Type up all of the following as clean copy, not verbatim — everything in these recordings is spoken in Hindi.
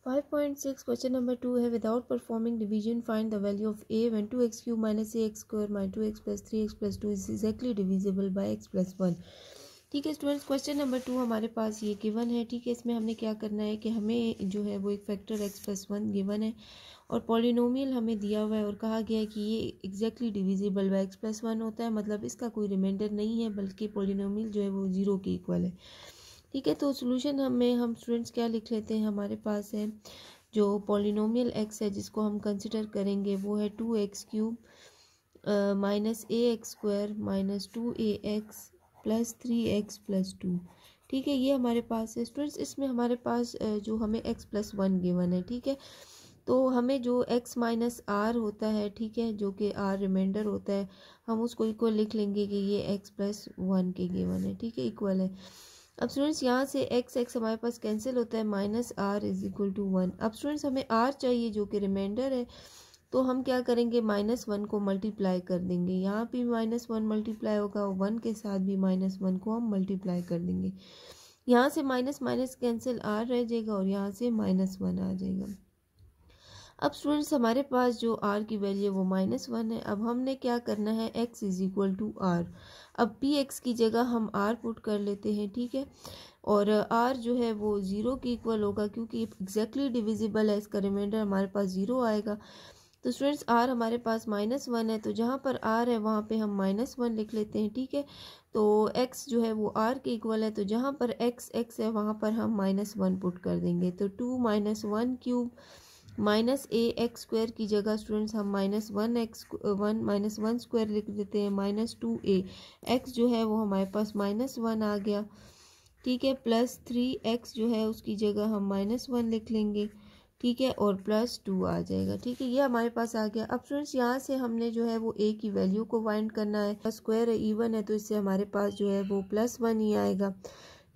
5.6 क्वेश्चन नंबर 2 है without performing division find the value of a when 2x cube minus ax square minus 2x plus 3x plus 2 is exactly divisible by x plus 1। ठीक है स्टूडेंट्स, क्वेश्चन नंबर 2 हमारे पास ये गिवन है। ठीक है, इसमें हमने क्या करना है कि हमें जो है वो एक फैक्टर x प्लस 1 गिवन है और पॉलिनोमियल हमें दिया हुआ है और कहा गया है कि ये exactly divisible by x plus 1 होता है, मतलब इसका कोई रिमाइंडर नहीं है बल्कि पॉलिनोमियल जो है वो 0 के इक्वल है। ठीक है, तो सोल्यूशन हम स्टूडेंट्स क्या लिख लेते हैं, हमारे पास है जो पॉलिनोमियल x है जिसको हम कंसिडर करेंगे वो है 2x cube minus ax square minus 2ax plus 3x plus 2। ठीक है, ये हमारे पास है स्टूडेंट्स। इसमें हमारे पास जो हमें x प्लस 1 गिवन है। ठीक है, तो हमें जो x माइनस आर होता है, ठीक है, जो कि r रिमाइंडर होता है, हम उसको इक्वल लिख लेंगे कि ये x प्लस 1 के गिवन है। ठीक है, इक्वल है। अब स्टूडेंट्स यहाँ से x हमारे पास कैंसिल होता है, minus R is equal to 1। अब स्टूडेंट्स हमें r चाहिए जो कि रिमाइंडर है, तो हम क्या करेंगे, -1 को मल्टीप्लाई कर देंगे। यहाँ भी -1 मल्टीप्लाई होगा और 1 के साथ भी -1 को हम मल्टीप्लाई कर देंगे। यहाँ से माइनस माइनस कैंसिल r रह जाएगा और यहाँ से -1 आ जाएगा। अब स्टूडेंट्स हमारे पास जो r की वैल्यू है वो -1 है। अब हमने क्या करना है, x is equal to R. अब px की जगह हम r पुट कर लेते हैं। ठीक है, और r जो है वो 0 के इक्वल होगा क्योंकि एग्जैक्टली डिविजिबल है, इसका रिमाइंडर हमारे पास 0 आएगा। तो स्टूडेंट्स r हमारे पास -1 है, तो जहाँ पर r है वहाँ पे हम -1 लिख लेते हैं। ठीक है, तो x जो है वो r के इक्वल है, तो जहाँ पर x है वहाँ पर हम -1 पुट कर देंगे। तो 2 - 1 क्यूब माइनस ax स्क्वायर की जगह स्टूडेंट्स हम -1 स्क्वायर लिख देते हैं, -2a x जो है वो हमारे पास -1 आ गया। ठीक है, प्लस 3x जो है उसकी जगह हम -1 लिख लेंगे। ठीक है, और प्लस 2 आ जाएगा। ठीक है, ये हमारे पास आ गया। अब स्टूडेंट्स यहाँ से हमने जो है वो a की वैल्यू को फाइंड करना है। स्क्वायर है, इवन है, तो इससे हमारे पास जो है वो +1 ही आएगा।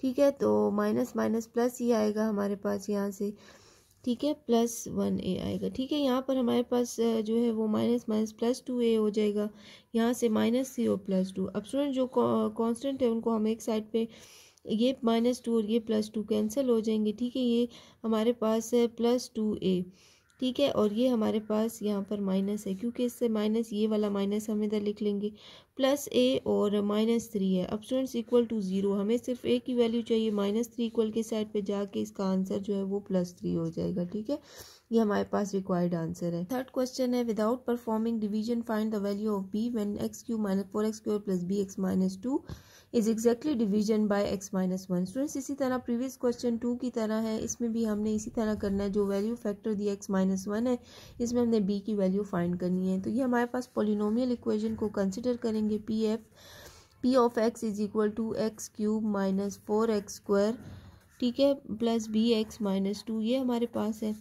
ठीक है, तो माइनस माइनस प्लस ही आएगा हमारे पास यहाँ से। ठीक है, +1a आएगा। ठीक है, यहाँ पर हमारे पास जो है वो माइनस माइनस +2a हो जाएगा। यहाँ से -3 और +2। अब स्टूडेंट जो कांस्टेंट है उनको हम एक साइड पे, ये -2 और ये +2 कैंसिल हो जाएंगे। ठीक है, ये हमारे पास है +2a। ठीक है, और ये हमारे पास यहाँ पर माइनस है क्योंकि इससे माइनस, ये वाला माइनस हम इधर लिख लेंगे, +a और -3 है। अब स्टूडेंट्स इक्वल टू 0, हमें सिर्फ a की वैल्यू चाहिए, -3 इक्वल के साइड पे जाके इसका आंसर जो है वो +3 हो जाएगा। ठीक है, ये हमारे पास रिक्वायर्ड आंसर है। थर्ड क्वेश्चन है without performing division find the value of b when x cube minus 4x square plus bx minus 2 is exactly division bye x minus 1। Students इसी तरह प्रीवियस क्वेश्चन 2 की तरह है, इसमें भी हमने इसी तरह करना है। जो वैल्यू फैक्टर दिया x माइनस 1 है, इसमें हमने b की वैल्यू फाइंड करनी है। तो ये हमारे पास पॉलिनोमियल इक्वेशन को कंसिडर करेंगे। p of x is equal to x cube minus 4x square, ठीक है, प्लस bx माइनस 2, ये हमारे पास है।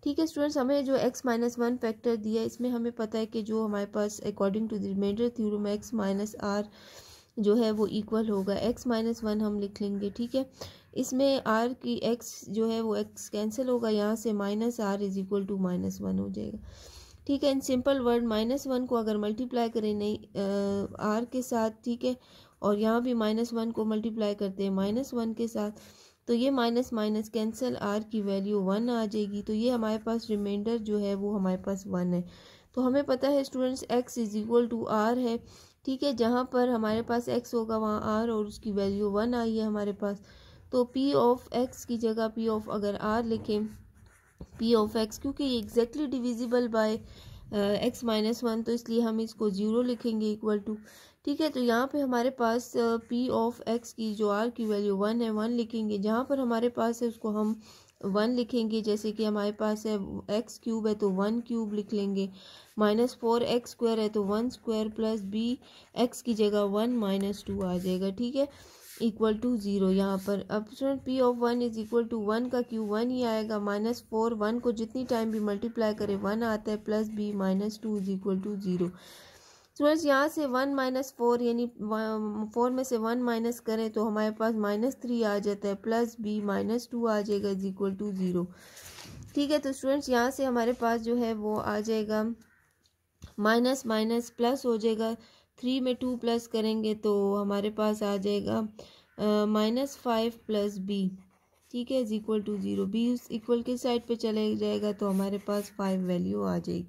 ठीक है स्टूडेंट्स, हमें जो x माइनस 1 फैक्टर दिया है इसमें हमें पता है कि जो हमारे पास according to the remainder theorem x minus r जो है वो इक्वल होगा, x माइनस 1 हम लिख लेंगे। ठीक है, इसमें r की x जो है वो x कैंसिल होगा, यहाँ से -r इज इक्वल टू -1 हो जाएगा। ठीक है, इन सिंपल वर्ड -1 को अगर मल्टीप्लाई करें नहीं r के साथ, ठीक है, और यहाँ भी -1 को मल्टीप्लाई करते हैं -1 के साथ, तो ये माइनस माइनस कैंसिल, r की वैल्यू 1 आ जाएगी। तो ये हमारे पास रिमाइंडर जो है वो हमारे पास 1 है। तो हमें पता है students x is equal to r है। ठीक है, जहाँ पर हमारे पास x होगा वहाँ r और उसकी वैल्यू 1 आई है हमारे पास। तो p ऑफ x की जगह p ऑफ अगर r लिखें, p ऑफ x, क्योंकि ये exactly divisible by x minus 1, तो इसलिए हम इसको 0 लिखेंगे इक्वल टू। ठीक है, तो यहाँ पे हमारे पास p ऑफ x की जो r की वैल्यू 1 है, 1 लिखेंगे। जहाँ पर हमारे पास है उसको हम 1 लिखेंगे, जैसे कि हमारे पास है x क्यूब है तो 1 क्यूब लिख लेंगे, -4x स्क्वायर है तो 1 स्क्वायर, प्लस b x की जगह 1 -2 आ जाएगा। ठीक है, इक्वल टू 0 यहाँ पर। अब student p of 1 is equal to 1 का क्यूब 1 ही आएगा, -4 1 को जितनी टाइम भी मल्टीप्लाई करे 1 आता है, plus b -2 is equal to 0। Students यहाँ से 1 - 4 यानी 4 में से 1 माइनस करें तो हमारे पास -3 आ जाता है, प्लस b -2 आ जाएगा इज इक्वल टू 0। ठीक है, तो स्टूडेंट्स यहाँ से हमारे पास जो है वो आ जाएगा माइनस माइनस प्लस हो जाएगा, 3 में 2 प्लस करेंगे तो हमारे पास आ जाएगा -5 प्लस b। ठीक है, is equal to 0। B equal किस साइड पे चले जाएगा तो हमारे पास 5 वैल्यू आ जाएगी।